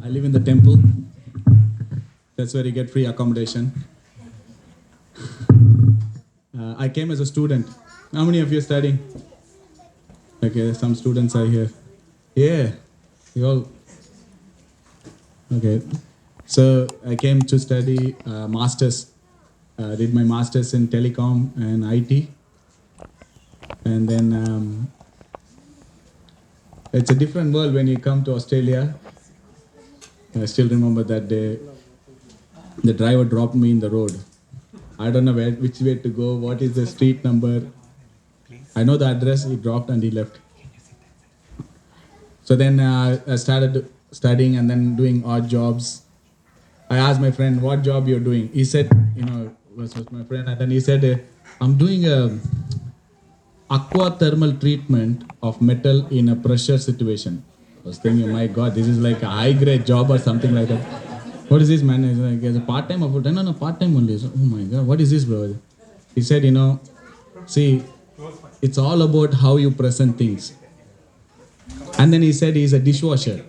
I live in the temple. That's where you get free accommodation. I came as a student. How many of you are studying? Okay, some students are here. Yeah, you all. Okay, so I came to study masters. Did my masters in telecom and IT, and then it's a different world when you come to Australia. I still remember that day. The driver dropped me in the road. I don't know which way to go. What is the street number? I know the address. He dropped and he left. So then I started studying and then doing odd jobs. I asked my friend, what job you're doing? He said, was my friend, and then he said, I'm doing a aqua thermal treatment of metal in a pressure situation. I was thinking, my God, this is like a high-grade job or something like that. What is this, man? He's like, is it part-time or full-time? No, part-time only. So, oh my God, what is this, bro? He said, see, it's all about how you present things. And then he said he's a dishwasher.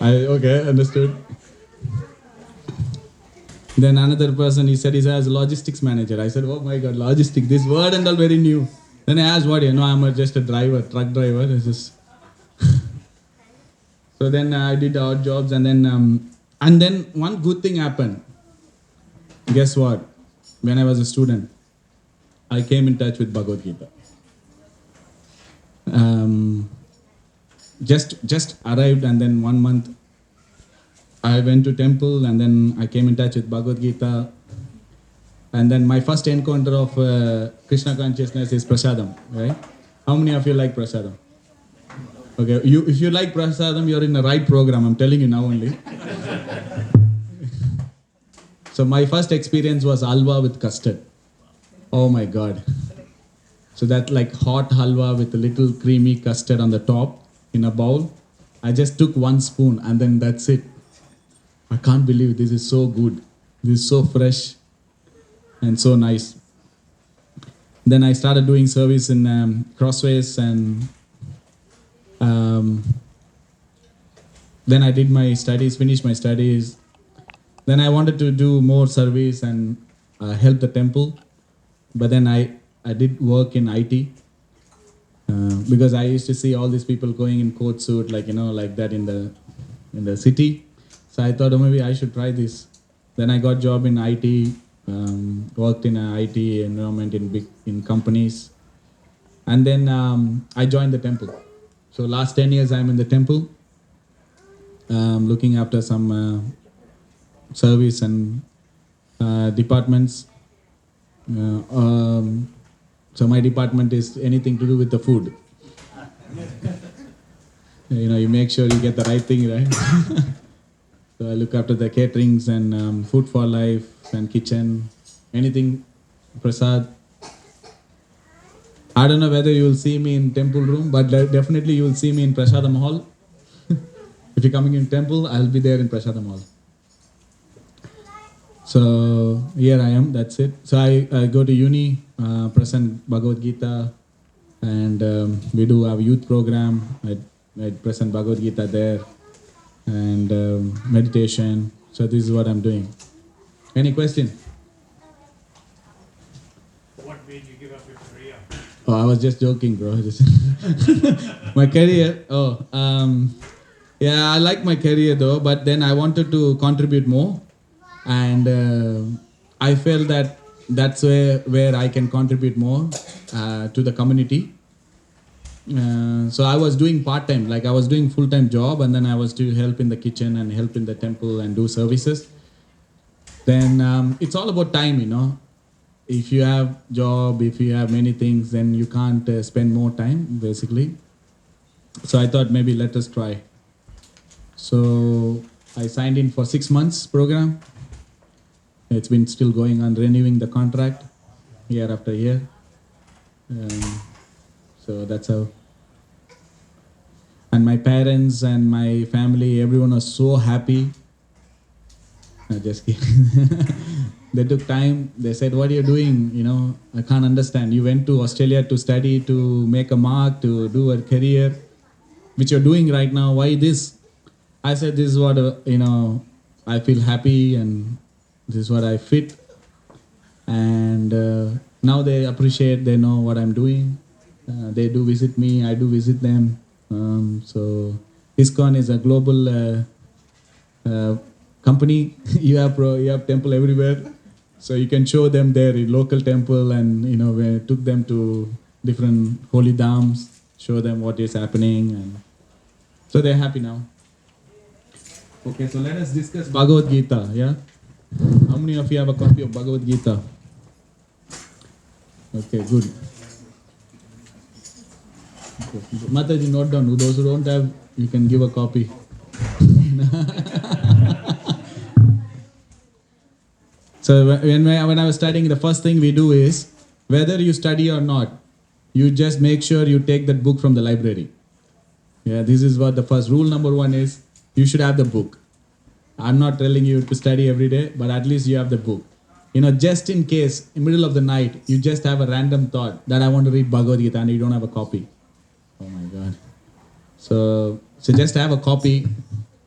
Okay, understood. Then another person, he said he's a logistics manager. I said, oh my God, logistics, this word and all very new. Then I asked, what, I'm just a driver, truck driver. It's just so then I did odd jobs, and then one good thing happened. Guess what? When I was a student, I came in touch with Bhagavad Gita. Just arrived, and then 1 month I went to temple, and then I came in touch with Bhagavad Gita. And then my first encounter of Krishna Consciousness is prasadam, right? How many of you like prasadam? Okay, if you like prasadam, you're in the right program. I'm telling you now only. So my first experience was halwa with custard. Oh my God. So that like hot halwa with a little creamy custard on the top in a bowl. I just took 1 spoon and then that's it. I can't believe this is so good. This is so fresh and so nice. Then I started doing service in Crossways, and then I did my studies, finished my studies. Then I wanted to do more service and help the temple. But then I did work in IT because I used to see all these people going in coat suit, like that in the city. So I thought, maybe I should try this. Then I got job in IT, worked in an IT environment in companies, and then I joined the temple. So last 10 years I'm in the temple, looking after some service and departments. So my department is anything to do with the food. You make sure you get the right thing, right? So I look after the caterings and food for life and kitchen, anything, prasad. I don't know whether you will see me in temple room, but definitely you will see me in prasadam hall. If you're coming in temple, I'll be there in prasadam hall. So here I am, that's it. So I go to uni, present Bhagavad Gita, and we do our youth program. I present Bhagavad Gita there, and meditation. So this is what I'm doing. Any question? What made you give up your career? Oh, I was just joking, bro. My career, yeah, I like my career though, but then I wanted to contribute more. And I felt that that's where I can contribute more to the community. So I was doing part-time, like I was doing full-time job, and then I was to help in the kitchen and help in the temple and do services. Then it's all about time, If you have job, if you have many things, then you can't spend more time, basically. So I thought maybe let us try. So I signed in for 6 months program. It's been still going on, renewing the contract year after year. So that's how. And my parents and my family, everyone was so happy. I just kidding. They took time. They said, what are you doing? I can't understand. You went to Australia to study, to make a mark, to do a career. which you're doing right now, why this? I said, this is what, I feel happy and this is what I fit. And now they appreciate, they know what I'm doing. They do visit me, I do visit them. So ISKCON is a global company. you have temple everywhere. So you can show them their local temple, and we took them to different holy dhams, show them what is happening, and so they're happy now. Okay, so let us discuss Bhagavad Gita. Yeah, how many of you have a copy of Bhagavad Gita? Okay, good. Okay. Mataji, note down. Those who don't have, you can give a copy. So when I was studying, the first thing we do is, whether you study or not, you just make sure you take that book from the library. Yeah, this is what the first rule number 1 is. You should have the book. I'm not telling you to study every day, but at least you have the book. Just in case, in the middle of the night, you just have a random thought that I want to read Bhagavad Gita and you don't have a copy. Oh my God. So just have a copy.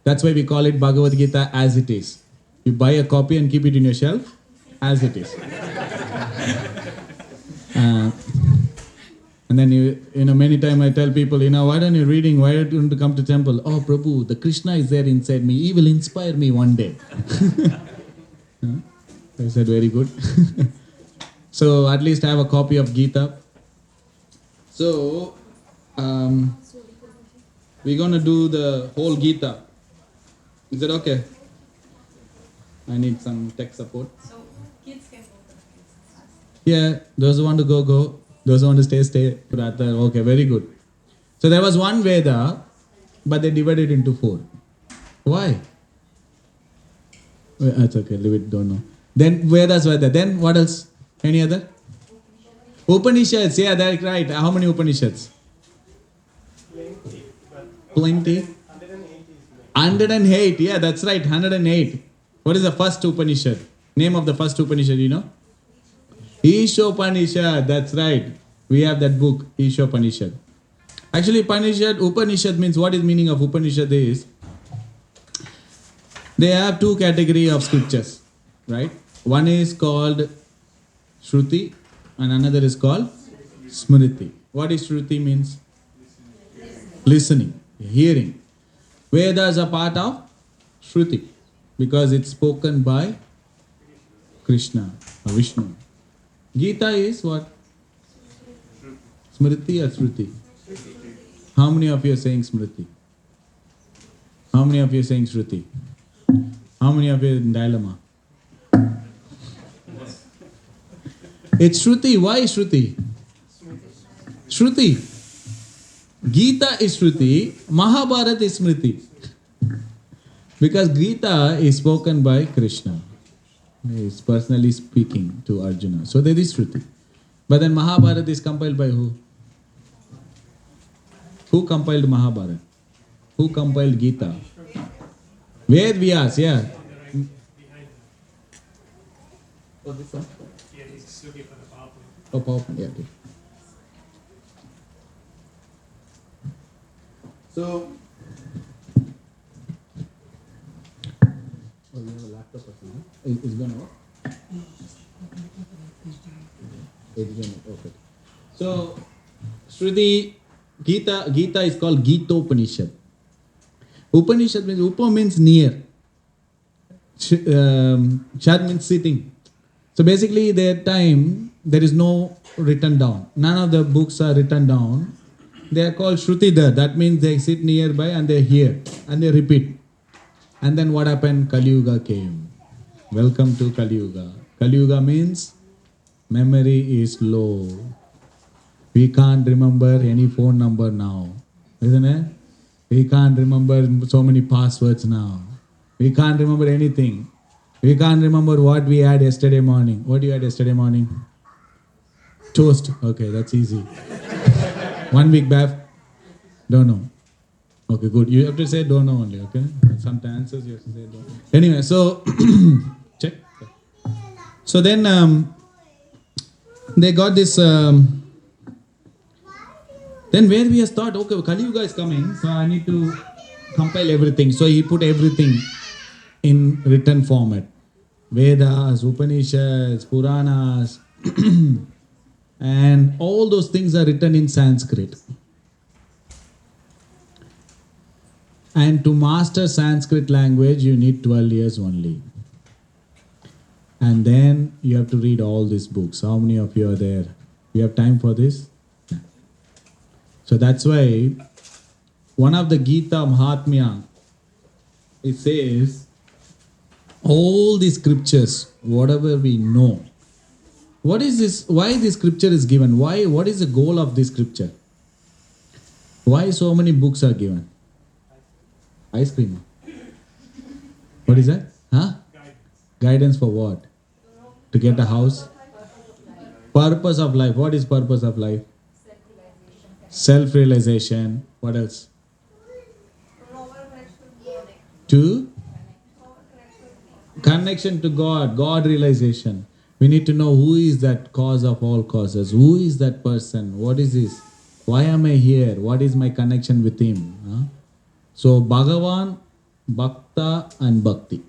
That's why we call it Bhagavad Gita as it is. You buy a copy and keep it in your shelf as it is. And then many times I tell people, why don't you reading? Why don't you come to temple? Oh, Prabhu, the Krishna is there inside me. He will inspire me one day. I said, very good. So at least I have a copy of Gita. So we're going to do the whole Gita. Is it okay? I need some tech support. So kids can go. Yeah, those who want to go. Those who want to stay. Okay, very good. So there was one Veda, but they divided into 4. Why? That's okay, leave it, don't know. Then Vedas were there. Then what else? Any other? Upanishads, yeah, that's right. How many Upanishads? Plenty. 108, yeah, that's right, 108. What is the first Upanishad? Name of the first Upanishad, Ishopanishad, that's right. We have that book, Ishopanishad. Actually, Upanishad means, what is meaning of Upanishad is, they have 2 categories of scriptures, right? One is called Shruti and another is called Smriti. What is Shruti means? Listening, hearing. Vedas are part of Shruti because it's spoken by Krishna or Vishnu. Gita is what? Smriti or Shruti? How many of you are saying Smriti? How many of you are saying Shruti? How many of you are in dilemma? It's Shruti. Why Shruti? Shruti. Gita is Shruti. Mahabharata is Smriti. Because Gita is spoken by Krishna. He is personally speaking to Arjuna. So there is Shruti. But then Mahabharata is compiled by who? Who compiled Mahabharata? Who compiled Gita? Ved Vyas, yeah. Oh, this one? Yeah, he's looking for the PowerPoint. Oh, PowerPoint, yeah. Okay. So, you have a laptop or something? It's going to work? It's going to work. Okay. So, Shruti, Gita is called Gita-Upanishad. Upanishad means, Upa means near. Shad means sitting. So basically, their time, there is no written down. None of the books are written down. They are called Shrutidhar. That means they sit nearby and they hear and they repeat. And then what happened? Kali Yuga came. Welcome to Kali Yuga. Kali Yuga means memory is low. We can't remember any phone number now. Isn't it? We can't remember so many passwords now. We can't remember anything. We can't remember what we had yesterday morning. What you had yesterday morning? Toast. Okay, that's easy. 1 week back? Don't know. Okay, good. You have to say don't know only, okay? Sometimes answers you have to say don't know. Anyway, so, check. So then, they got this Then where we have thought, okay, Kali Yuga is coming, so I need to compile everything. So he put everything in written format. Vedas, Upanishads, Puranas, and all those things are written in Sanskrit. And to master Sanskrit language, you need 12 years only. And then you have to read all these books. How many of you are there? You have time for this? So that's why one of the Gita Mahatmya, it says, all the scriptures, whatever we know, what is this? Why this scripture is given? Why? What is the goal of this scripture? Why so many books are given? Ice cream. What is that? Huh? Guidance for what? To get a house? Purpose of life. What is purpose of life? Self-realization. What else? To? Connection to God. God realization. We need to know who is that cause of all causes. Who is that person? What is this? Why am I here? What is my connection with him? Huh? So Bhagavan, Bhakta and Bhakti.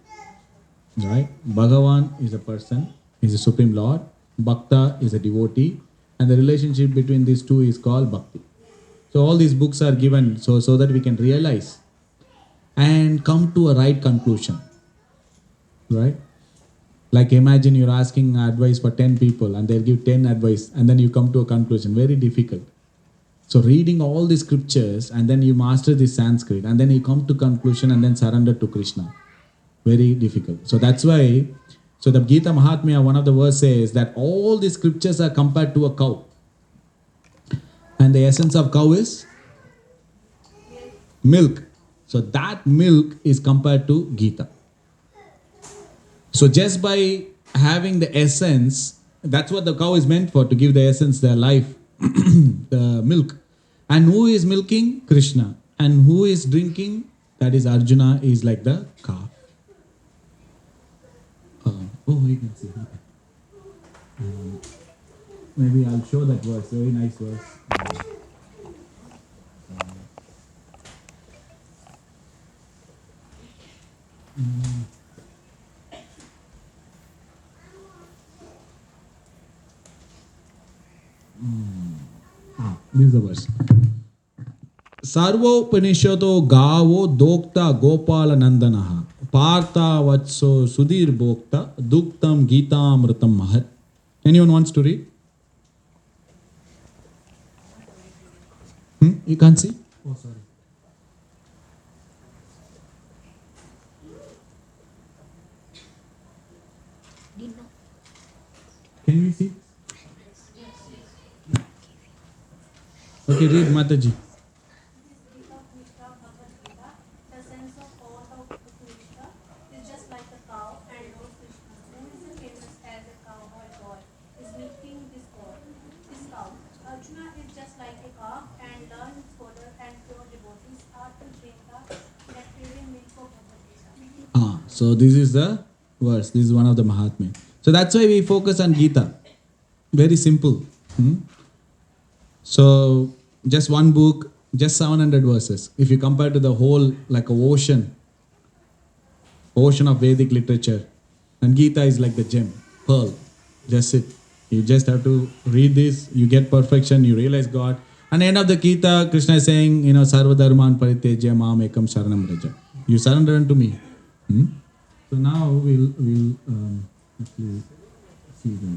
Right? Bhagavan is a person, is a Supreme Lord. Bhakta is a devotee. And the relationship between these two is called Bhakti. So all these books are given so that we can realize and come to a right conclusion. Right? Like imagine you're asking advice for 10 people and they'll give 10 advice and then you come to a conclusion. Very difficult. So reading all the scriptures and then you master the Sanskrit and then you come to conclusion and then surrender to Krishna. Very difficult. So that's why, so the Gita Mahatmya, one of the verses says that all the scriptures are compared to a cow. And the essence of cow is milk. So that milk is compared to Gita. So just by having the essence, that's what the cow is meant for, to give the essence, their life, the milk. And who is milking? Krishna. And who is drinking? That is Arjuna, is like the calf. You can see. Maybe I'll show that verse, very nice verse. This is the verse. Sarvopanishado gavo dokta gopala nandanaha partha vatso sudhir bhokta duktam gitamritam mahat. Anyone wants to read? You can't see? Oh, sorry. Can we see? Okay, read Mataji. The sense of all of Krishna is just like a cow, and Lord Krishna, who is famous as a cow or God, is milking this cow. Arjuna is just like a calf, and learned scholar and pure devotees are to drink that craving milk of Bhagavad. So this is the verse. This is one of the Mahatmya. So that's why we focus on Gita. Very simple. So just one book, just 700 verses. If you compare to the whole, like an ocean of Vedic literature, and Gita is like the gem, pearl. Just it. You just have to read this, you get perfection, you realize God. And end of the Gita, Krishna is saying, Sarva Dharman Paritejya Mam Ekam Sharanam Raja. You surrender unto me. So now we'll actually see the.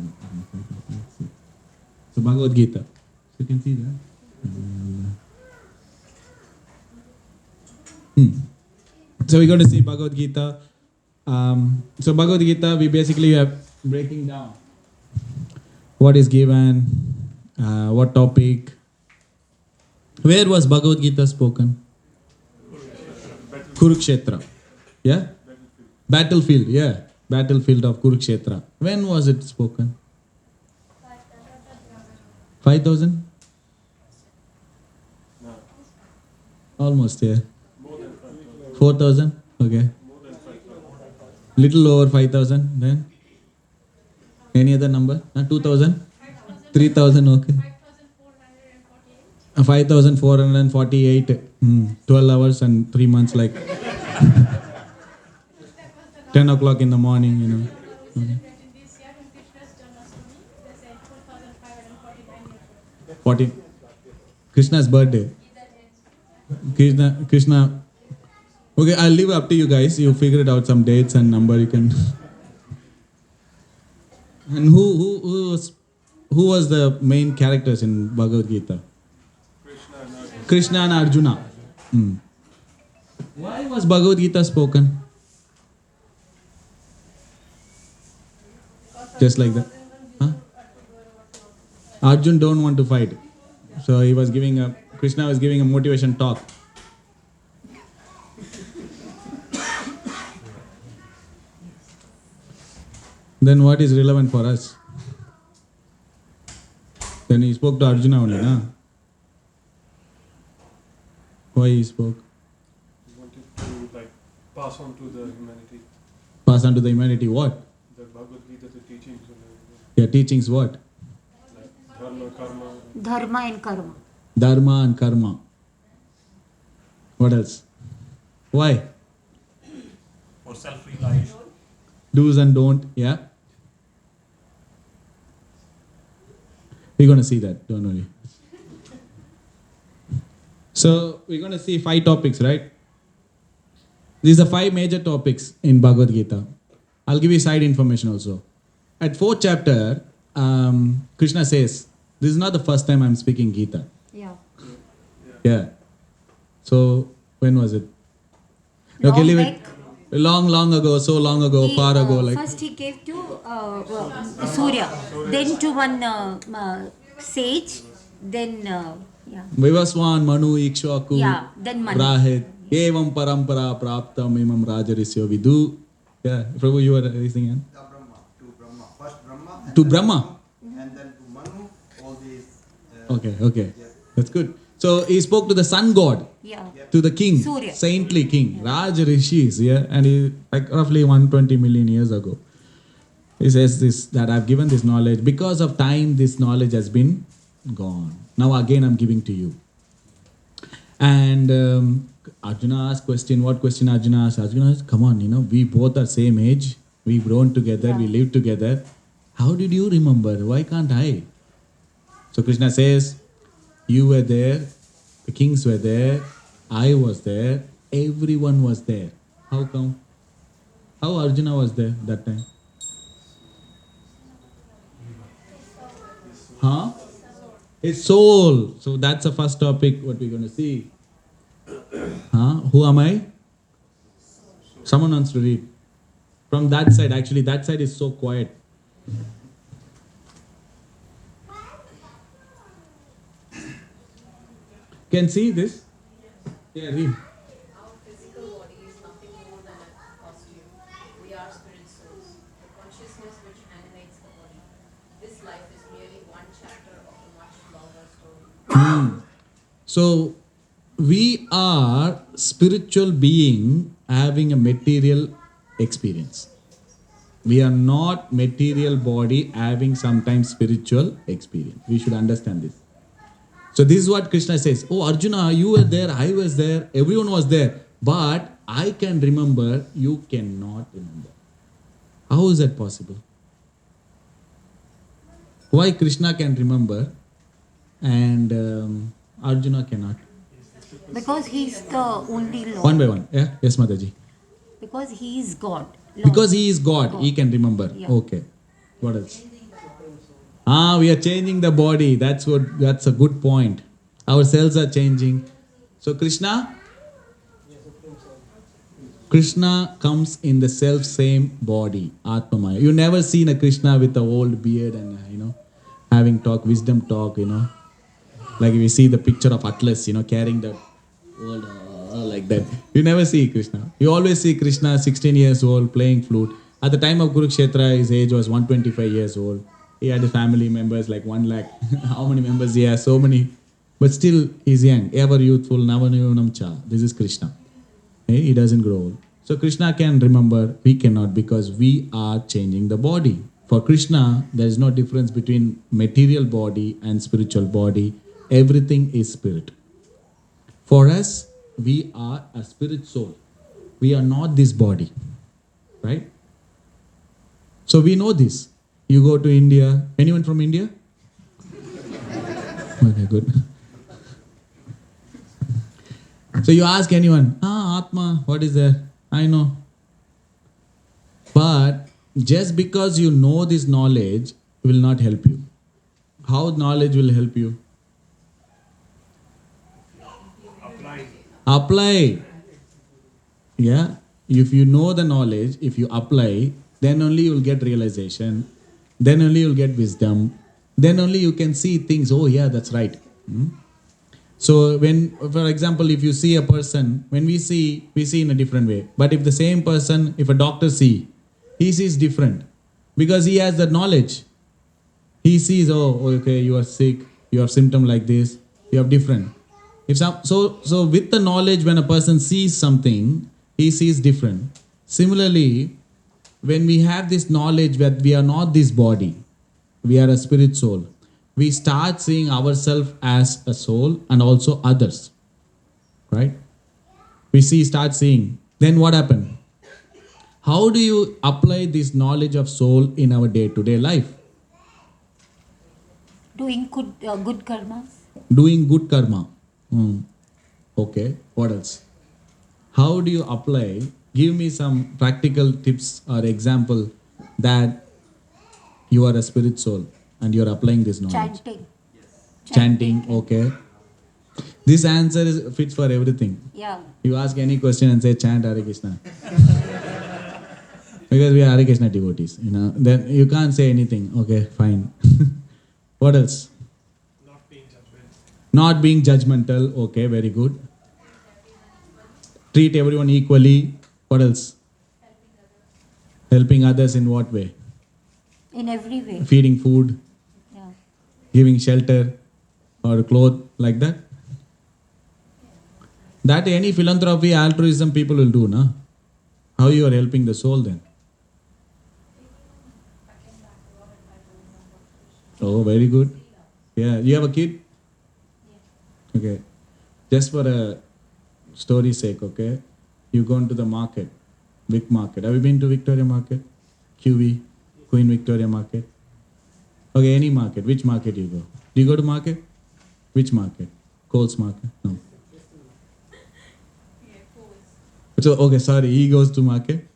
So Bhagavad Gita. You can see that. So we're going to see Bhagavad Gita. So Bhagavad Gita, we basically are breaking down what is given, what topic. Where was Bhagavad Gita spoken? Kurukshetra. Yeah? Battlefield, yeah. Battlefield of Kurukshetra. When was it spoken? 5,000? Almost, yeah. 4,000? Okay. Little over 5,000 then? Any other number? 2,000? 3,000, okay. 5,448, 12 hours and 3 months, like 10 o'clock in the morning, Okay. This year in Krishna's Janmashtami, they said 4,549 years old. 40. Krishna's birthday. Krishna. Okay, I'll leave it up to you guys. You figure it out, some dates and number you can. And who was the main characters in Bhagavad Gita? Krishna and Arjuna. Why was Bhagavad Gita spoken? Just like that. Huh? Arjun don't want to fight. So Krishna was giving a motivation talk. Then what is relevant for us? Then he spoke to Arjuna only, na? Why he spoke? He wanted to pass on to the humanity. Pass on to the humanity what? The Bhagavad Gita, the teachings and everything. Yeah, teachings what? Like dharma, karma. Dharma and karma. Dharma and karma. What else? Why? For self-realization. Do's and don't, yeah? We're going to see that, don't worry. So, we're going to see 5 topics, right? These are 5 major topics in Bhagavad Gita. I'll give you side information also. At 4th chapter, Krishna says, this is not the first time I'm speaking Gita. Yeah. Yeah. So, when was it? Long leave back. it. Long ago, so long ago, He, far ago. First he gave to Surya, then to one sage, then Vivaswan, Manu, Ikshvaku, then Manu. Brahit, Evam Parampara, Praptam, Imam Rajarisya Vidu. Yeah, Prabhu, you were raising hand? The Brahma, to Brahma. First Brahma. And To then Brahma? And then to Manu, all these. Okay. Yes. That's good. So he spoke to the sun god, to the king, Surya. saintly king, Raj Rishis, and he, roughly 120 million years ago. He says this, that I've given this knowledge. Because of time, this knowledge has been gone. Now again, I'm giving to you. And Arjuna asked question. What question Arjuna asked? Arjuna asked, come on, we both are same age. We've grown together. We live together. How did you remember? Why can't I? So Krishna says, you were there, the kings were there, I was there, everyone was there. How come? How Arjuna was there that time? Huh? His soul. So that's the first topic what we're going to see. Huh? Who am I? Someone wants to read. From that side, actually that side is so quiet. Can see this? Yeah, read. Our physical body is nothing more than a costume. We are spirit souls, the consciousness which animates the body. This life is merely one chapter of a much longer story. So, we are spiritual being having a material experience. We are not material body having sometimes spiritual experience. We should understand this. So this is what Krishna says. Oh Arjuna, you were there, I was there, everyone was there. But I can remember, you cannot remember. How is that possible? Why Krishna can remember and Arjuna cannot? Because he is the only Lord. One by one. Yeah? Yes, Mataji. Because he is God. Lord. Because he is God, he can remember. Yeah. Okay. What else? We are changing the body. That's a good point. Our cells are changing. So Krishna comes in the self same body, Atmamaya. You never seen a Krishna with a old beard and having wisdom talk, Like if you see the picture of Atlas, carrying the old like that. You never see Krishna. You always see Krishna 16 years old playing flute. At the time of Kurukshetra, his age was 125 years old. He had family members like 1 lakh. How many members he has? So many. But still, he's young. Ever youthful. Navanayonam cha. This is Krishna. He doesn't grow old. So Krishna can remember. We cannot because we are changing the body. For Krishna, there is no difference between material body and spiritual body. everything is spirit. For us, we are a spirit soul. We are not this body, right? So we know this. You go to India. Anyone from India? Okay, good. So you ask anyone, Atma, what is that? I know. But just because you know this knowledge will not help you. How knowledge will help you? Apply. Yeah. If you know the knowledge, if you apply, then only you will get realization. Then only you will get wisdom. Then only you can see things. Oh yeah, that's right. So when, for example, if you see a person, when we see in a different way. But if the same person, if a doctor he sees different. Because he has the knowledge. He sees, oh, okay, you are sick, you have symptom like this, you have different. So with the knowledge, when a person sees something, he sees different. Similarly, when we have this knowledge that we are not this body, we are a spirit soul, we start seeing ourselves as a soul and also others. Right? We start seeing. Then what happened? How do you apply this knowledge of soul in our day-to-day life? Doing good karmas. Doing good karma. Okay, what else? How do you apply? Give me some practical tips or example that you are a spirit soul and you are applying this knowledge. Chanting, okay. This answer fits for everything. Yeah. You ask any question and say chant Hare Krishna. Because we are Hare Krishna devotees, then you can't say anything. Okay, fine. What else? Not being judgmental. Okay, very good. Treat everyone equally. What else? Helping others in what way? In every way. Feeding food. Yeah. Giving shelter or clothes, like that. That any philanthropy, altruism people will do, na? How you are helping the soul then? Oh, very good. Yeah, you have a kid? Okay. Just for a story's sake, okay? You go into the market, big market. Have you been to Victoria Market? QV, Queen Victoria Market? Okay, any market. Which market you go? Do you go to market? Which market? Coles Market? No. So, okay, sorry, he goes to market.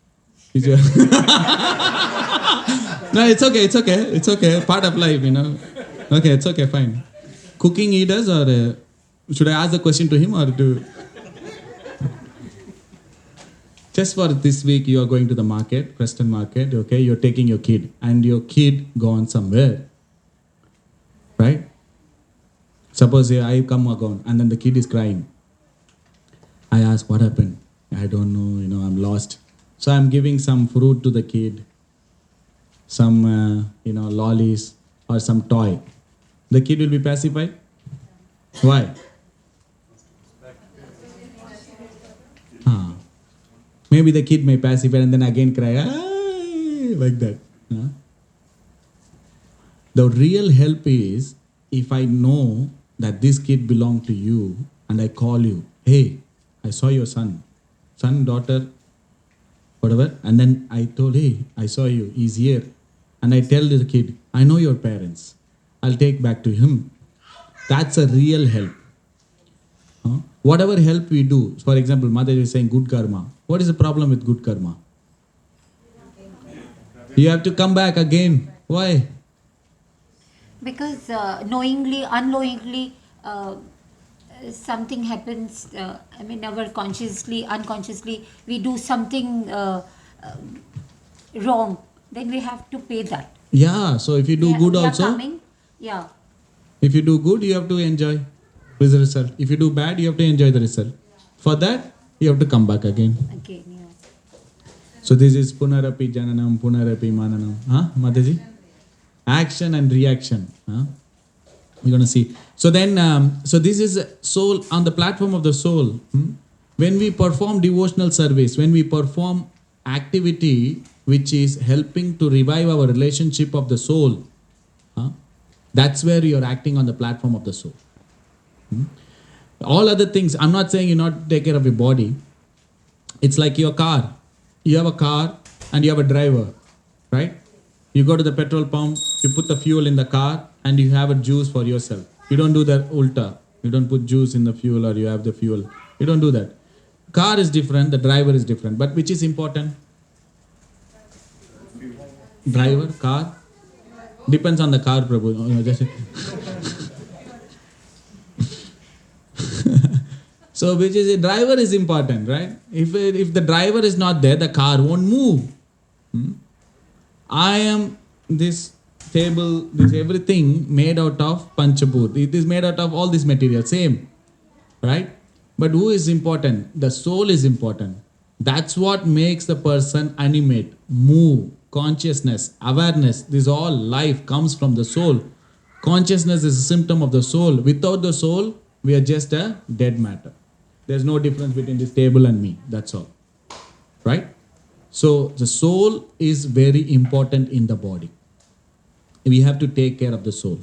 No, it's okay. Part of life, Okay, it's okay, fine. Cooking he does, or should I ask the question to him or to... Just for this week, you are going to the market, Preston Market, okay? You're taking your kid and your kid gone somewhere, right? Suppose I come again and then the kid is crying. I ask, what happened? I don't know, I'm lost. So I'm giving some fruit to the kid, some, lollies or some toy. The kid will be pacified. Why? Maybe the kid may pacify and then again cry, like that. The real help is if I know that this kid belongs to you and I call you, hey, I saw your son, daughter, whatever, and then I told, hey, I saw you, he's here. And I tell the kid, I know your parents, I'll take back to him. That's a real help. Whatever help we do, for example, Mother is saying good karma. What is the problem with good karma? You have to come back again. Why? Because knowingly, unknowingly, something happens, unconsciously, we do something wrong, then we have to pay that. Yeah, so if you do good also, if you do good, you have to enjoy the result. If you do bad, you have to enjoy the result. For that, you have to come back again. So this is punarapi jananam, punarapi mananam. Mataji? Action and reaction. We're going to see. So then, so this is soul, on the platform of the soul. When we perform devotional service, when we perform activity which is helping to revive our relationship of the soul, that's where you're acting on the platform of the soul. All other things, I'm not saying you not take care of your body. It's like your car. You have a car and you have a driver, right? You go to the petrol pump, you put the fuel in the car and you have a juice for yourself. You don't do that ulta. You don't put juice in the fuel or you have the fuel. You don't do that. Car is different, the driver is different. But which is important? Driver, car? Depends on the car, Prabhu. So which is a driver is important, right? If the driver is not there, the car won't move. I am this table, this everything made out of Panchabhut. It is made out of all this material, same, right? But who is important? The soul is important. That's what makes the person animate, move, consciousness, awareness. This all life comes from the soul. Consciousness is a symptom of the soul. Without the soul, we are just a dead matter. There's no difference between this table and me. That's all. Right? So the soul is very important in the body. We have to take care of the soul.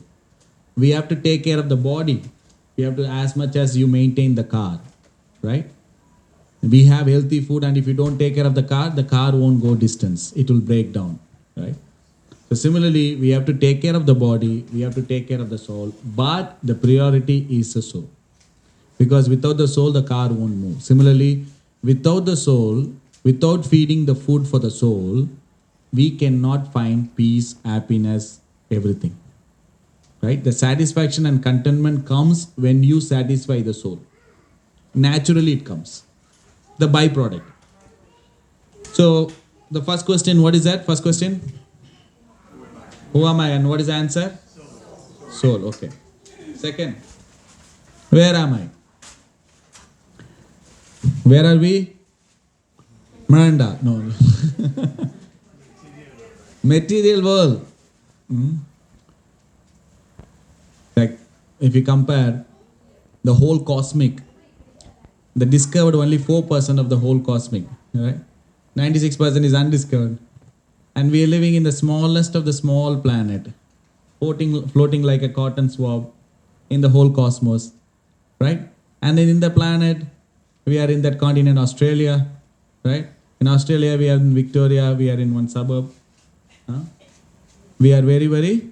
We have to take care of the body. We have to, as much as you maintain the car. Right? We have healthy food, and if you don't take care of the car won't go distance. It will break down. Right? So similarly, we have to take care of the body. We have to take care of the soul. But the priority is the soul. Because without the soul, the car won't move. Similarly, without the soul, without feeding the food for the soul, we cannot find peace, happiness, everything. Right? The satisfaction and contentment comes when you satisfy the soul. Naturally it comes. The byproduct. So, the first question, what is that? First question? Who am I and what is the answer? Soul, okay. Second, where am I? Where are we? Miranda. No. Material world. Like, if you compare the whole cosmic, the discovered only 4% of the whole cosmic, right? 96% is undiscovered. And we are living in the smallest of the small planet, floating like a cotton swab in the whole cosmos, right? And then in the planet, we are in that continent, Australia, right? In Australia, we are in Victoria, we are in one suburb. We are very, very,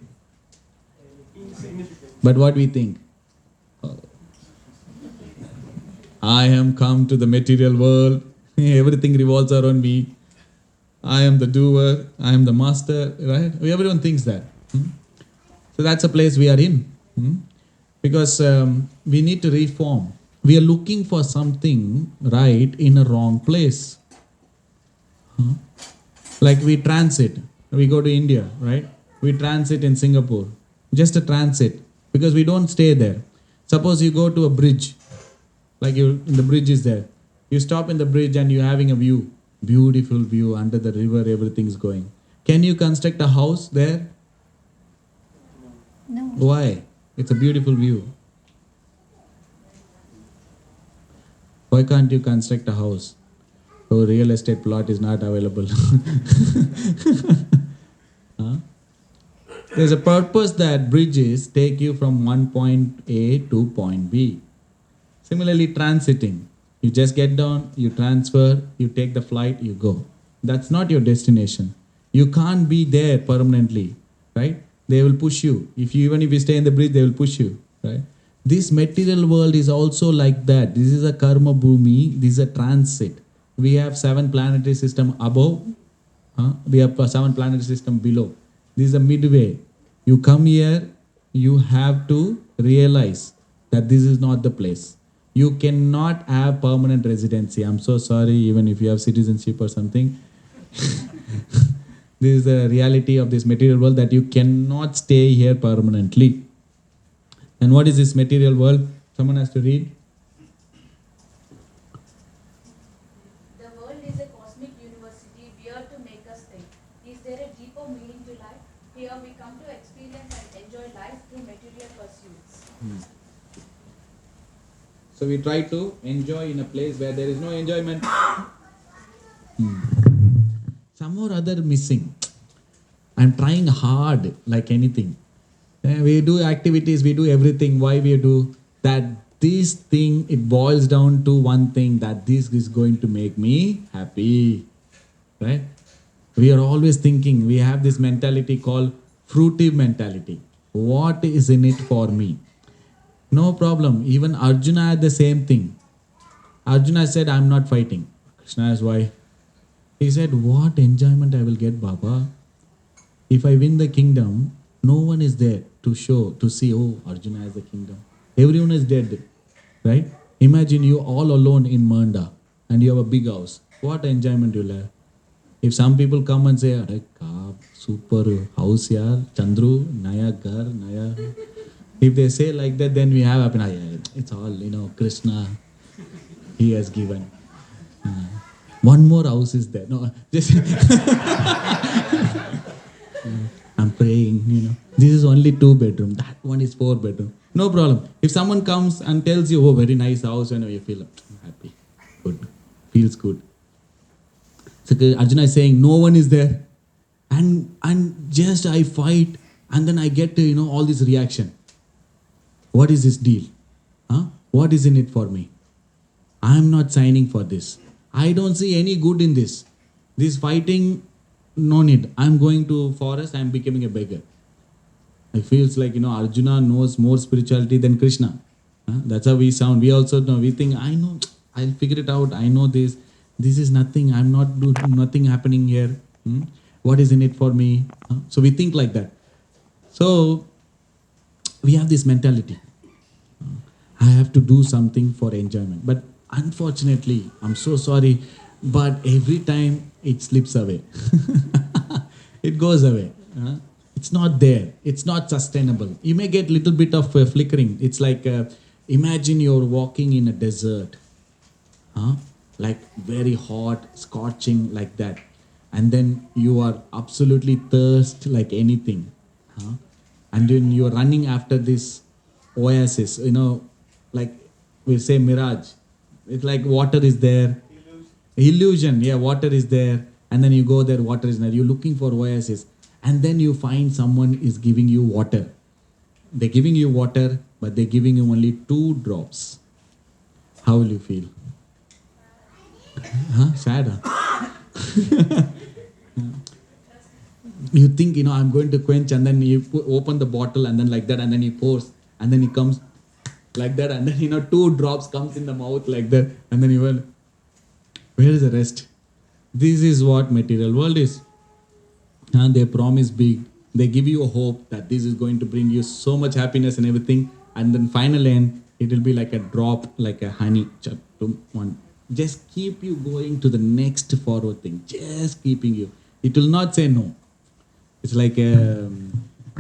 but what we think? I am come to the material world, everything revolves around me. I am the doer, I am the master, right? Everyone thinks that. So that's a place we are in. Because we need to reform. We are looking for something right in a wrong place. Like we transit. We go to India, right? We transit in Singapore. Just a transit. Because we don't stay there. Suppose you go to a bridge. Like the bridge is there. You stop in the bridge and you're having a view. Beautiful view under the river, everything's going. Can you construct a house there? No. Why? It's a beautiful view. Why can't you construct a house? Oh, real estate plot is not available. There's a purpose that bridges take you from one point A to point B. Similarly, transiting. You just get down, you transfer, you take the flight, you go. That's not your destination. You can't be there permanently, right? They will push you. Even if you stay in the bridge, they will push you, right? This material world is also like that. This is a karma bhumi, this is a transit. We have 7 planetary system above, we have 7 planetary system below. This is a midway. You come here, you have to realize that this is not the place. You cannot have permanent residency. I'm so sorry, even if you have citizenship or something. This is the reality of this material world, that you cannot stay here permanently. And what is this material world? Someone has to read. The world is a cosmic university here to make us think. Is there a deeper meaning to life? Here we come to experience and enjoy life through material pursuits. So we try to enjoy in a place where there is no enjoyment. Some or other missing. I'm trying hard like anything. We do activities, we do everything. Why we do that? this thing, it boils down to one thing, that this is going to make me happy. Right? We are always thinking, we have this mentality called fruitive mentality. What is in it for me? No problem. Even Arjuna had the same thing. Arjuna said, I'm not fighting. Krishna asked why. He said, what enjoyment I will get, Baba? If I win the kingdom, no one is there to see, oh, Arjuna has the kingdom. Everyone is dead. Right? Imagine you all alone in Manda and you have a big house. What enjoyment you'll have? If some people come and say, Arey kaap, super house yaar, Chandru, naya ghar, naya. If they say like that, then we have happiness. It's all, Krishna, he has given. One more house is there. No, just I'm praying, This is only 2 bedroom. That one is 4 bedroom. No problem. If someone comes and tells you, oh, very nice house, you feel happy, good, feels good. So Arjuna is saying, no one is there. And just I fight and then I get all this reaction. What is this deal? What is in it for me? I am not signing for this. I don't see any good in this. This fighting, no need. I am going to forest, I am becoming a beggar. It feels like, Arjuna knows more spirituality than Krishna. That's how we sound. We also know, we think, I know, I'll figure it out. I know this. This is nothing. I'm not doing nothing happening here. What is in it for me? So we think like that. So we have this mentality. I have to do something for enjoyment. But unfortunately, I'm so sorry, but every time it slips away. It goes away. It's not there. It's not sustainable. You may get little bit of flickering. It's like, imagine you're walking in a desert. Like very hot, scorching like that. And then you are absolutely thirst like anything. And then you're running after this oasis, like we say mirage. It's like water is there. Illusion, yeah, water is there. And then you go there, water is there. You're looking for oasis. And then you find someone is giving you water. They're giving you water, but they're giving you only 2 drops. How will you feel? Sad, You think, I'm going to quench, and then you open the bottle, and then like that, and then you force, and then it comes like that, and then 2 drops comes in the mouth like that, and then you will, where is the rest? This is what material world is. And they promise big. They give you a hope that this is going to bring you so much happiness and everything, and then finally end, it will be like a drop, like a honey. Just keep you going to the next forward thing. Just keeping you. It will not say no. It's like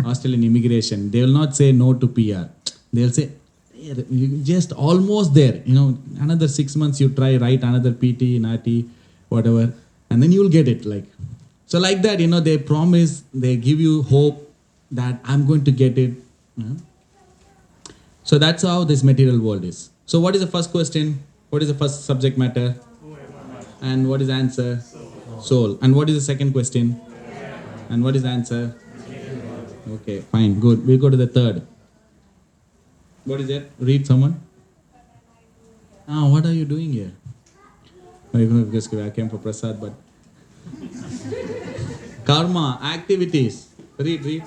Australian immigration. They will not say no to PR. They will say, you just almost there. Another 6 months you try, write another PT, NATI, whatever. And then you will get it. So like that, they promise, they give you hope that I'm going to get it. So that's how this material world is. So what is the first question? What is the first subject matter? And what is the answer? Soul. And what is the second question? And what is the answer? Okay, fine, good. We'll go to the third. What is it? Read someone. What are you doing here? Because I came for prasad, but karma, activities. Read.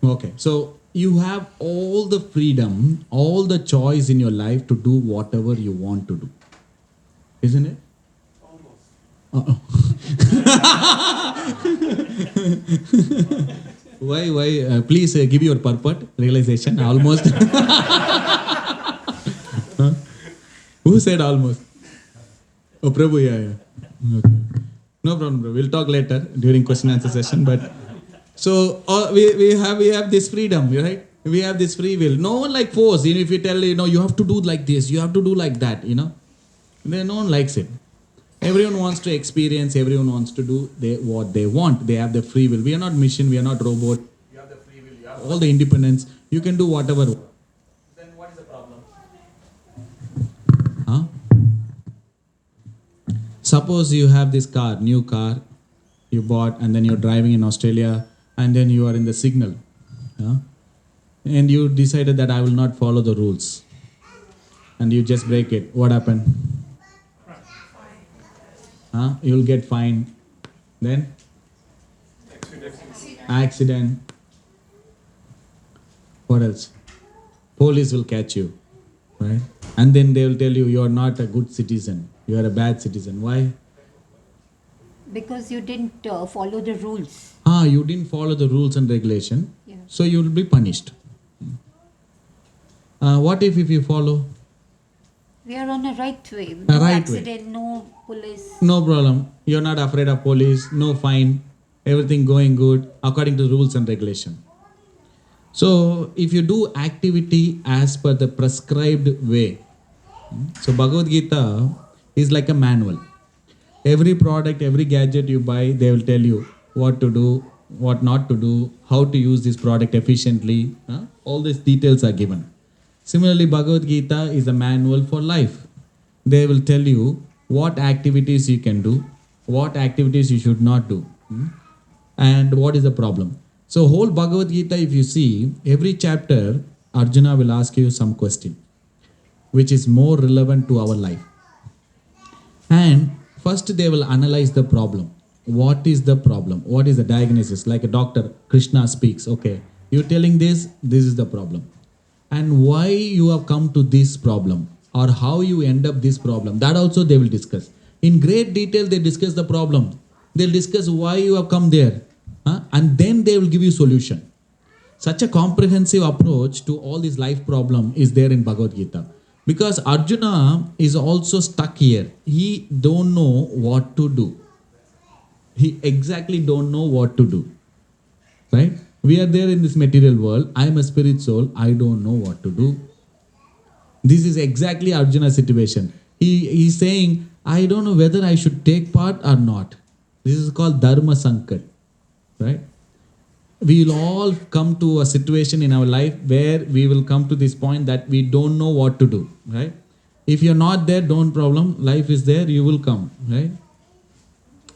Okay, so you have all the freedom, all the choice in your life to do whatever you want to do. Isn't it? Almost. Why? Please give your purport, realization, almost. Who said almost? Oh, Prabhu, yeah. Okay. No problem, bro. We'll talk later during question answer session, but so we have this freedom, right? We have this free will. No one like force. If you tell, you have to do like this, you have to do like that, then no one likes it. Everyone wants to experience, everyone wants to do what they want. They have the free will. We are not machine, we are not robot. You have the free will, you have all the independence. You can do whatever. Then what is the problem? Suppose you have this car, new car, you bought, and then you're driving in Australia, and then you are in the signal. Yeah? And you decided that I will not follow the rules. And you just break it. What happened? You'll get fined. Then? Accident. What else? Police will catch you. Right? And then they will tell you, you are not a good citizen. You are a bad citizen. Why? Because you didn't follow the rules. You didn't follow the rules and regulation. Yeah. So you will be punished. What if you follow? We are on a right way. No right accident, no police. No problem. You're not afraid of police, no fine, everything going good according to the rules and regulation. So if you do activity as per the prescribed way, so Bhagavad Gita is like a manual. Every product, every gadget you buy, they will tell you what to do, what not to do, how to use this product efficiently. All these details are given. Similarly, Bhagavad Gita is a manual for life. They will tell you what activities you can do, what activities you should not do, and what is the problem. So whole Bhagavad Gita, if you see, every chapter, Arjuna will ask you some question, which is more relevant to our life. And first they will analyze the problem. What is the problem? What is the diagnosis? Like a doctor, Krishna speaks, okay, you're telling this is the problem. And why you have come to this problem, or how you end up this problem, that also they will discuss. In great detail, they discuss the problem. They'll discuss why you have come there. And then they will give you solution. Such a comprehensive approach to all this life problem is there in Bhagavad Gita. Because Arjuna is also stuck here. He don't know what to do. He exactly don't know what to do. Right? We are there in this material world. I am a spirit soul. I don't know what to do. This is exactly Arjuna's situation. He is saying, I don't know whether I should take part or not. This is called Dharma Sankat. Right? We will all come to a situation in our life where we will come to this point that we don't know what to do. Right? If you're not there, don't problem. Life is there, you will come. Right?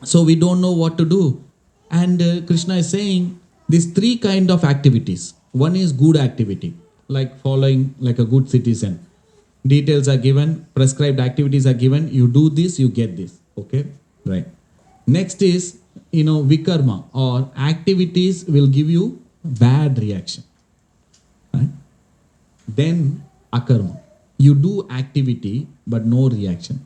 So we don't know what to do. And Krishna is saying, these three kind of activities. One is good activity, like following like a good citizen. Details are given, prescribed activities are given. You do this, you get this. Okay? Right. Next is, vikarma, or activities will give you bad reaction. Right? Then akarma. You do activity, but no reaction.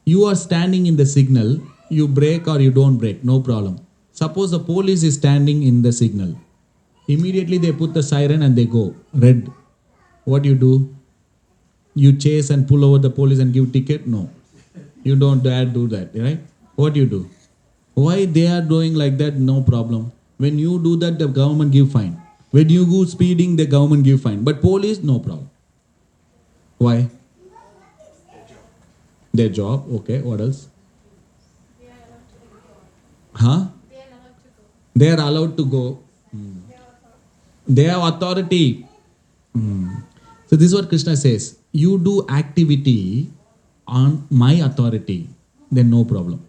You are standing in the signal, you brake or you don't brake, no problem. Suppose the police is standing in the signal. Immediately they put the siren and they go, red. What do? You chase and pull over the police and give ticket? No. You don't dare do that, right? What do? Why they are doing like that? No problem. When you do that, the government give fine. When you go speeding, the government give fine. But police, no problem. Why? Their job. Okay, what else? They are allowed to go. They have authority. So this is what Krishna says. You do activity on my authority, then no problem.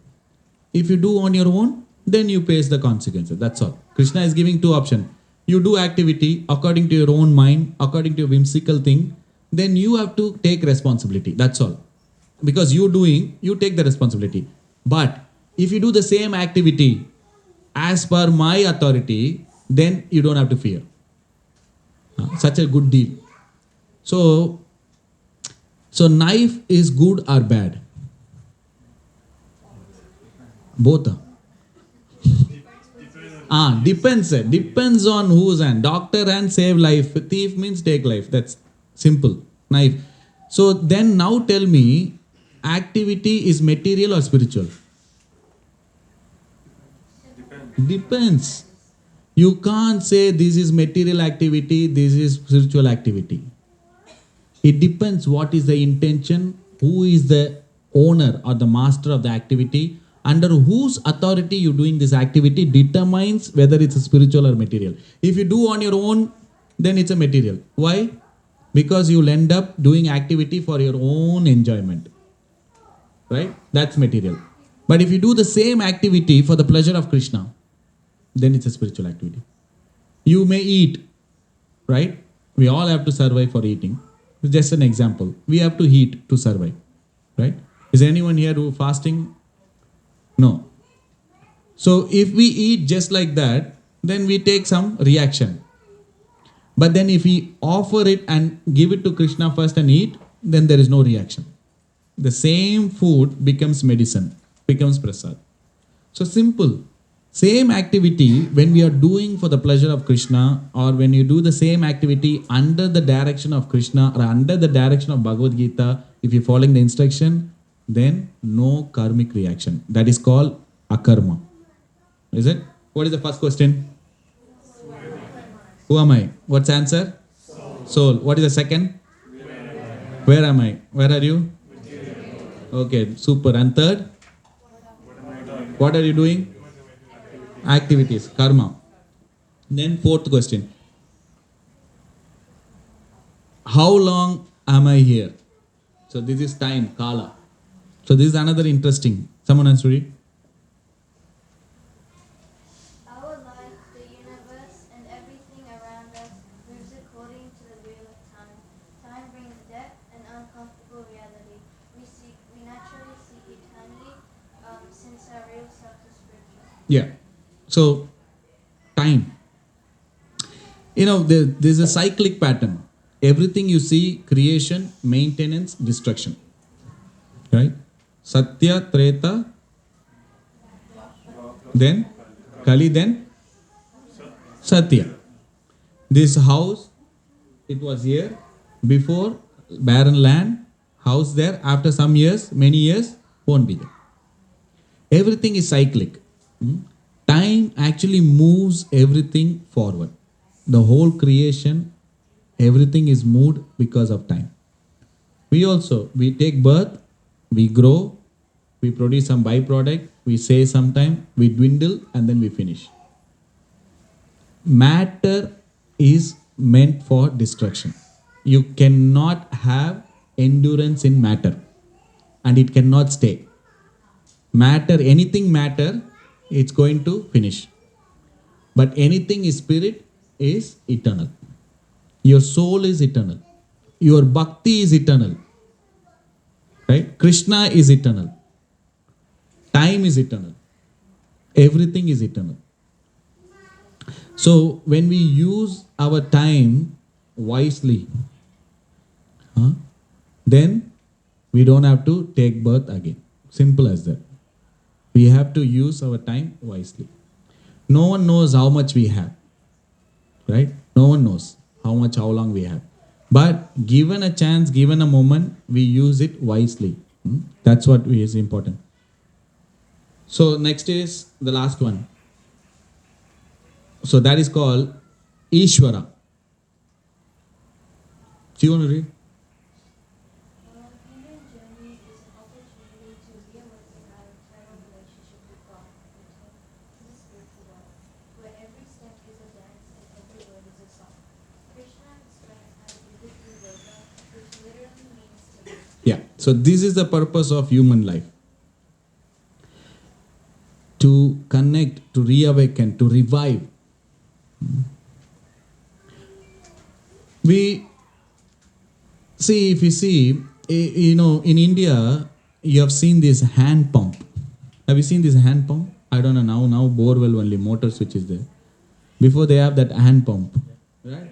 If you do on your own, then you face the consequences. That's all. Krishna is giving two options. You do activity according to your own mind, according to your whimsical thing, then you have to take responsibility. That's all. Because you take the responsibility. But if you do the same activity as per my authority, then you don't have to fear. Such a good deal. So knife is good or bad? Both. Depends. Depends on whose hand. Doctor hand save life. Thief means take life. That's simple. Knife. So then now tell me, activity is material or spiritual? Depends. You can't say this is material activity, this is spiritual activity. It depends what is the intention, who is the owner or the master of the activity, under whose authority you're doing this activity determines whether it's a spiritual or material. If you do on your own, then it's a material. Why? Because you'll end up doing activity for your own enjoyment. Right? That's material. But if you do the same activity for the pleasure of Krishna, then it's a spiritual activity. You may eat, right? We all have to survive for eating. Just an example. We have to eat to survive, right? Is anyone here who fasting? No. So if we eat just like that, then we take some reaction. But then if we offer it and give it to Krishna first and eat, then there is no reaction. The same food becomes medicine, becomes prasad. So simple. Same activity when we are doing for the pleasure of Krishna, or when you do the same activity under the direction of Krishna or under the direction of Bhagavad Gita, if you're following the instruction, then no karmic reaction. That is called akarma. Is it? What is the first question? Who am I? What's the answer? Soul. What is the second? Where am I? Where are you? Okay, super. And third? What are you doing? Activities, karma. Then fourth question. How long am I here? So this is time, kala. So this is another interesting. Someone has to read. Our life, the universe, and everything around us moves according to the wheel of time. Time brings death and uncomfortable reality. We naturally seek eternity, since our real self is spiritual. Yeah. So, time. There's a cyclic pattern. Everything you see, creation, maintenance, destruction. Right? Satya, Treta, then Kali, then Satya. This house, it was here, before, barren land, house there, after some years, many years, won't be there. Everything is cyclic. Time actually moves everything forward. The whole creation, everything is moved because of time. We take birth, we grow, we produce some byproduct, we say sometime, we dwindle, and then we finish. Matter is meant for destruction. You cannot have endurance in matter, and it cannot stay. Anything matter, it's going to finish. But anything is spirit is eternal. Your soul is eternal. Your bhakti is eternal. Right? Krishna is eternal. Time is eternal. Everything is eternal. So when we use our time wisely, then we don't have to take birth again. Simple as that. We have to use our time wisely. No one knows how much we have. Right? No one knows how long we have. But given a chance, given a moment, we use it wisely. That's what is important. So next is the last one. So that is called Ishvara. Do you want to read? Human journey is an opportunity to reawaken our eternal relationship with God, the spiritual world, where every step is a dance and every word is a song. Krishna describes how to live through yoga, which literally means to live. Yeah. So this is the purpose of human life. To connect, to reawaken, to revive. If you see, in India, you have seen this hand pump. Have you seen this hand pump? I don't know, now borewell only, motor switch is there. Before they have that hand pump. Right?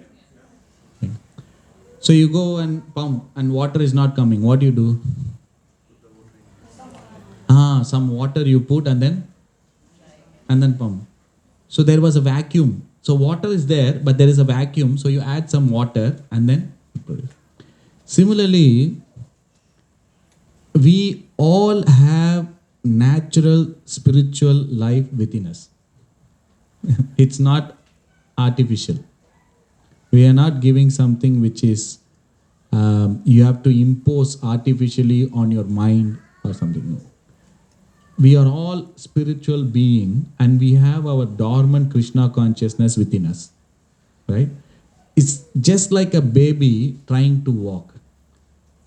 Yeah. So you go and pump and water is not coming. What do you do? Some water you put and then pump. So there was a vacuum. So water is there, but there is a vacuum. So you add some water and then produce. Similarly, we all have natural spiritual life within us. It's not artificial. We are not giving something which is you have to impose artificially on your mind or something. No. We are all spiritual beings and we have our dormant Krishna consciousness within us. Right? It's just like a baby trying to walk.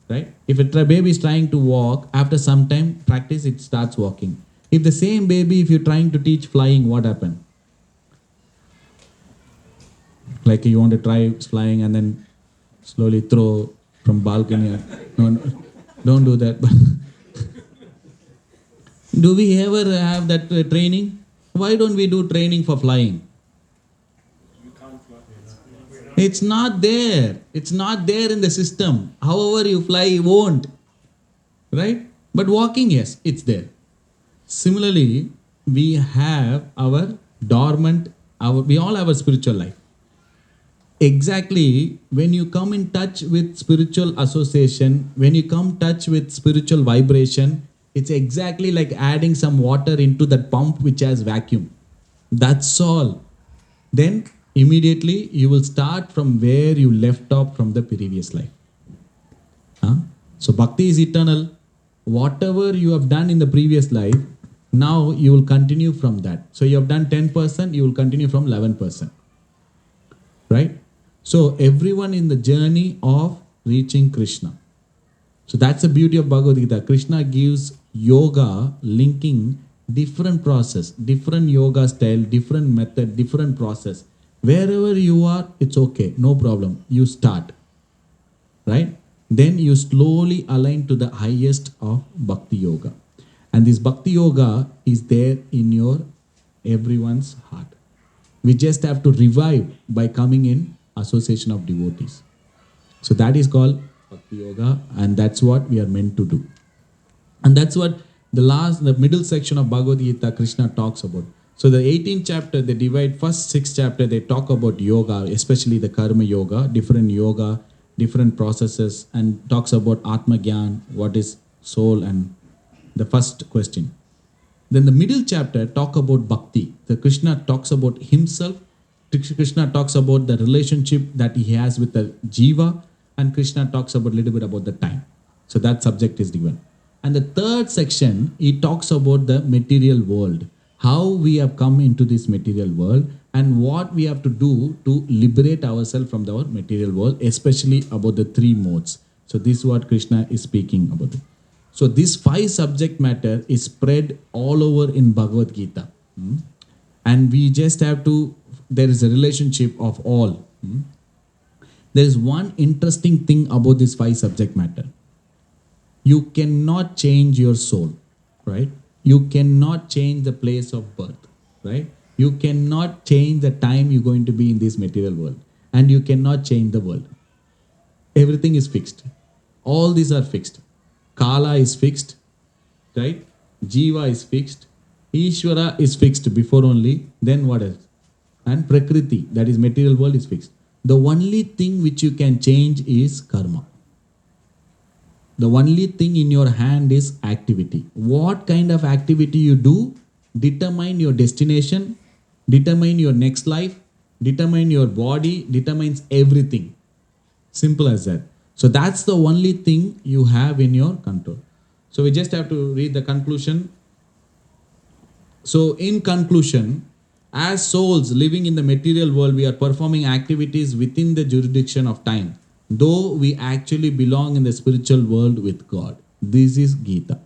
Right? If a baby is trying to walk, after some time practice, it starts walking. If the same baby, if you're trying to teach flying, what happened? Like you want to try flying and then slowly throw from balcony. No, don't do that. Do we ever have that training? Why don't we do training for flying? It's not there. It's not there in the system. However you fly, you won't. Right? But walking, yes, it's there. Similarly, we have our dormant, we all have a spiritual life. Exactly, when you come in touch with spiritual association, when you come in touch with spiritual vibration, it's exactly like adding some water into that pump which has vacuum. That's all. Then immediately you will start from where you left off from the previous life. So bhakti is eternal. Whatever you have done in the previous life, now you will continue from that. So you have done 10%, you will continue from 11%. Right? So everyone in the journey of reaching Krishna. So that's the beauty of Bhagavad Gita. Krishna gives yoga linking different process, different yoga style, different method, different process. Wherever you are, it's okay, no problem. You start. Right? Then you slowly align to the highest of Bhakti Yoga. And this Bhakti Yoga is there in your everyone's heart. We just have to revive by coming in association of devotees. So that is called Bhakti Yoga, and that's what we are meant to do. And that's what the middle section of Bhagavad Gita, Krishna talks about. So the 18th chapter, they divide first 6 chapter, they talk about yoga, especially the karma yoga, different processes, and talks about Atma Gyan, what is soul, and the first question. Then the middle chapter talk about bhakti. The Krishna talks about himself. Krishna talks about the relationship that he has with the jiva, and Krishna talks about a little bit about the time. So that subject is given. And the third section, he talks about the material world, how we have come into this material world, and what we have to do to liberate ourselves from our material world, especially about the 3 modes. So this is what Krishna is speaking about. So this 5 subject matter is spread all over in Bhagavad Gita. And we just have to, there is a relationship of all. There is one interesting thing about this 5 subject matter. You cannot change your soul, right? You cannot change the place of birth, right? You cannot change the time you're going to be in this material world. And you cannot change the world. Everything is fixed. All these are fixed. Kala is fixed, right? Jiva is fixed. Ishvara is fixed before only. Then what else? And Prakriti, that is material world, is fixed. The only thing which you can change is karma. The only thing in your hand is activity. What kind of activity you do determine your destination, determine your next life, determine your body, determines everything. Simple as that. So that's the only thing you have in your control. So we just have to read the conclusion. So in conclusion, as souls living in the material world, we are performing activities within the jurisdiction of time, though we actually belong in the spiritual world with God. This is Gita.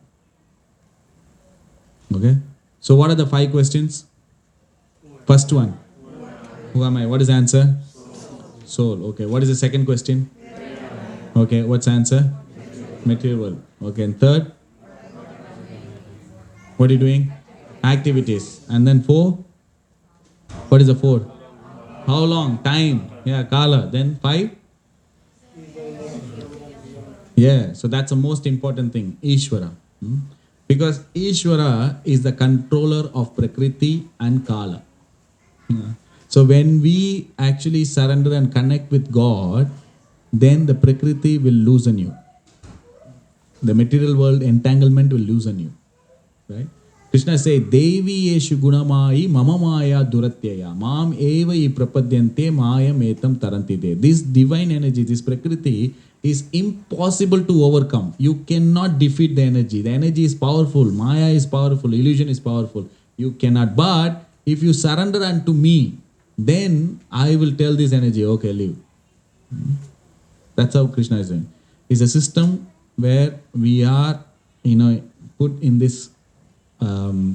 Okay. So what are the 5 questions? First one. Who am I? What is the answer? Soul. Okay. What is the second question? Okay. What's the answer? Material world. Okay. And third? What are you doing? Activities. And then 4? What is the 4? How long? Time. Yeah. Kala. Then 5? Yeah. So that's the most important thing. Ishvara. Because Ishvara is the controller of Prakriti and Kala. So when we actually surrender and connect with God, then the Prakriti will loosen you. The material world entanglement will loosen you. Right? Krishna says, Devi yeshu gunamai mama maya duratyaya mam eva I prapadyante maya metam tarantite. This divine energy, this Prakriti is impossible to overcome. You cannot defeat the energy. The energy is powerful. Maya is powerful. Illusion is powerful. You cannot. But if you surrender unto me, then I will tell this energy, okay, leave. That's how Krishna is doing. It's a system where we are, put in this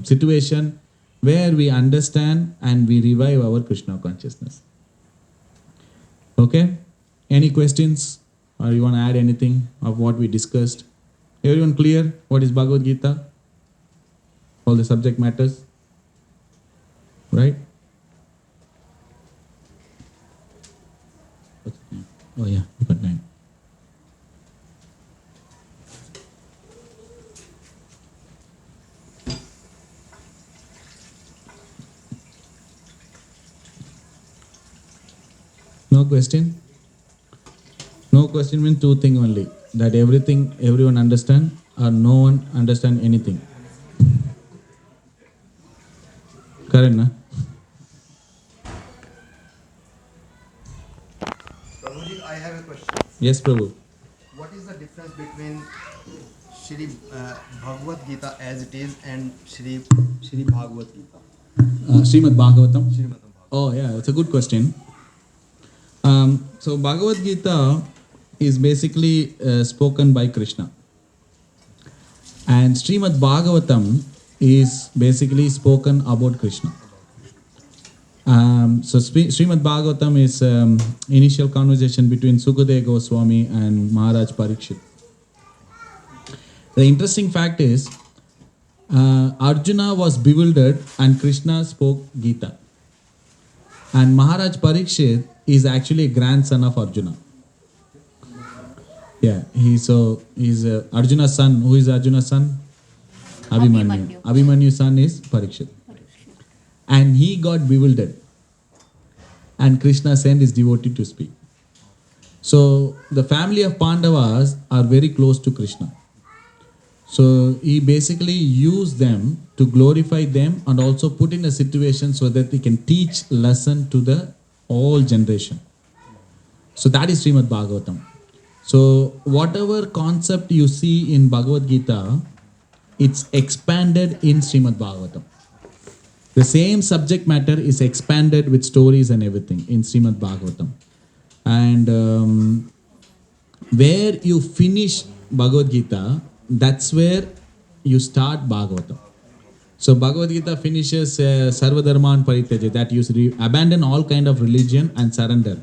situation where we understand and we revive our Krishna consciousness. Okay? Any questions? Or you want to add anything of what we discussed? Everyone clear? What is Bhagavad Gita? All the subject matters? Right? Oh yeah, you got 9. No question? No question means two things only. That everything, everyone understand or no one understand anything. Correct, na? Prabhuji, I have a question. Yes, Prabhu. What is the difference between Shri Bhagavad Gita as it is and Shri Bhagavad Gita? Srimad Bhagavatam. Srimad Bhagavad. Oh yeah, it's a good question. So Bhagavad Gita is basically spoken by Krishna. And Srimad Bhagavatam is basically spoken about Krishna. Srimad Bhagavatam is initial conversation between Sukadeva Goswami and Maharaj Parikshit. The interesting fact is, Arjuna was bewildered and Krishna spoke Gita. And Maharaj Parikshit is actually a grandson of Arjuna. Yeah, he's Arjuna's son. Who is Arjuna's son? Abhimanyu. Abhimanyu's son is Parikshit. And he got bewildered. And Krishna sent his devotee to speak. So the family of Pandavas are very close to Krishna. So he basically used them to glorify them and also put in a situation so that he can teach lesson to the all generation. So that is Srimad Bhagavatam. So whatever concept you see in Bhagavad Gita, it's expanded in Srimad Bhagavatam. The same subject matter is expanded with stories and everything in Srimad Bhagavatam. And where you finish Bhagavad Gita, that's where you start Bhagavatam. So Bhagavad Gita finishes Sarvadharman Parityaja, that you abandon all kind of religion and surrender.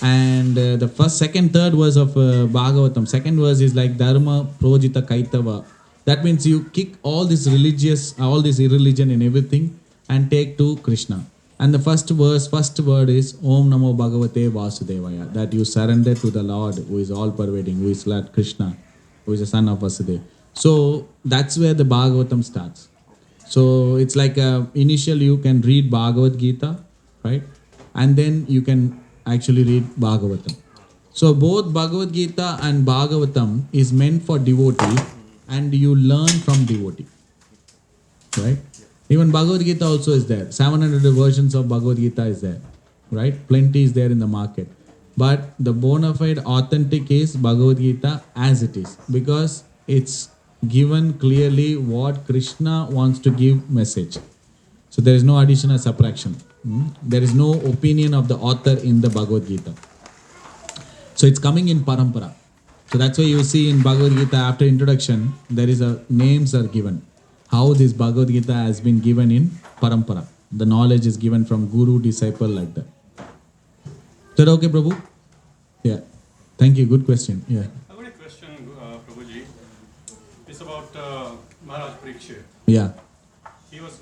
And the first, second, third verse of Bhagavatam, second verse is like Dharma Projita Kaitava. That means you kick all this religious, all this irreligion and everything and take to Krishna. And the first verse, first word is Om Namo Bhagavate Vasudevaya, that you surrender to the Lord who is all pervading, who is Lord Krishna, who is the son of Vasudeva. So that's where the Bhagavatam starts. So it's like initially you can read Bhagavad Gita, right? And then you can actually read Bhagavatam. So both Bhagavad Gita and Bhagavatam is meant for devotee and you learn from devotee, right? Even Bhagavad Gita also is there. 700 versions of Bhagavad Gita is there, right? Plenty is there in the market. But the bona fide authentic is Bhagavad Gita as it is, because it's given clearly what Krishna wants to give message. So there is no addition or subtraction. There is no opinion of the author in the Bhagavad Gita. So it's coming in parampara. So that's why you see in Bhagavad Gita after introduction, there is names are given. How this Bhagavad Gita has been given in parampara. The knowledge is given from guru, disciple, like that. Is that okay, Prabhu? Yeah. Thank you. Good question. Yeah. I've got a question, Prabhuji. It's about Maharaj Parikshit. Yeah. He was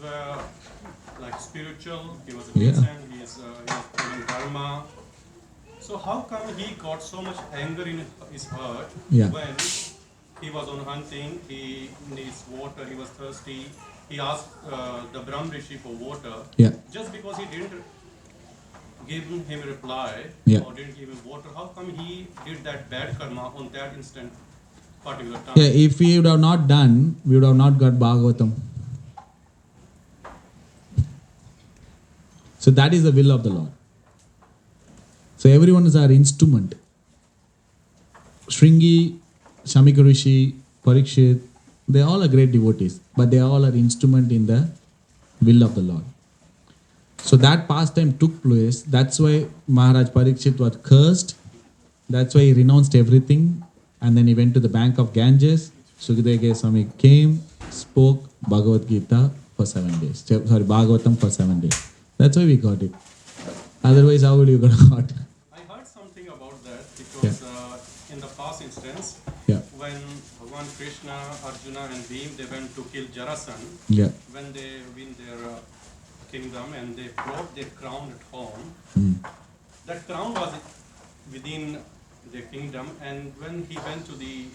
like spiritual, he was a Yeah. decent, he was following dharma. So how come he got so much anger in his heart Yeah. when he was on hunting, he needs water, he was thirsty, he asked the Brahm Rishi for water. Yeah. Just because he didn't give him a reply Yeah. or didn't give him water, how come he did that bad karma on that instant particular time? Yeah, if we would have not done, we would have not got Bhagavatam. So that is the will of the Lord. So everyone is our instrument. Shringi, Shamika Rishi, Parikshit, they all are great devotees, but they all are instrument in the will of the Lord. So that pastime took place. That's why Maharaj Parikshit was cursed. That's why he renounced everything. And then he went to the bank of Ganges. Sukadeva Goswami came, spoke Bhagavad Gita for 7 days. Sorry, Bhagavatam for 7 days. That's why we got it. Otherwise, how would you got it? I heard something about that because in the past instance, Yeah. when Bhagavan Krishna, Arjuna and Bhim, they went to kill Jarasan, Yeah. when they win their kingdom and they brought their crown at home, that crown was within the kingdom, and when he went to the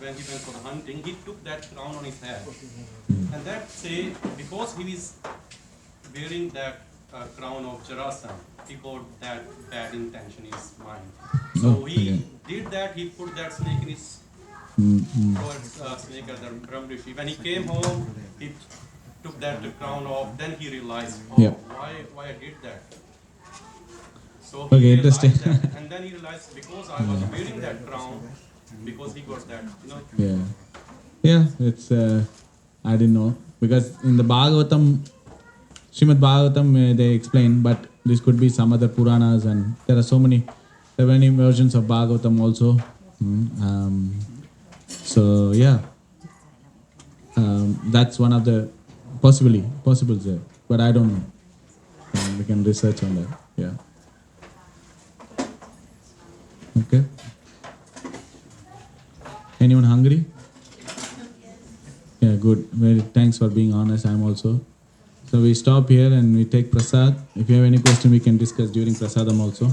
when he went for the hunting, he took that crown on his head, and that say because he is wearing that crown of Jarasan, he got that bad intention in his mind. So he did that. He put that snake in his snake as the Brahm Rishi. When he came home, he took that crown off. Then he realized, why I did that. So he realized that, and then he realized because I was wearing that crown, because he got that, Yeah, it's I didn't know because in the Bhagavatam, Srimad Bhagavatam, they explain, but this could be some other Puranas, and there are many versions of Bhagavatam also. So yeah, that's one of the possibles there, but I don't know. We can research on that. Yeah. Okay. Anyone hungry? Yeah, good. Very thanks for being honest. I'm also. So we stop here and we take prasad. If you have any question, we can discuss during prasadam also.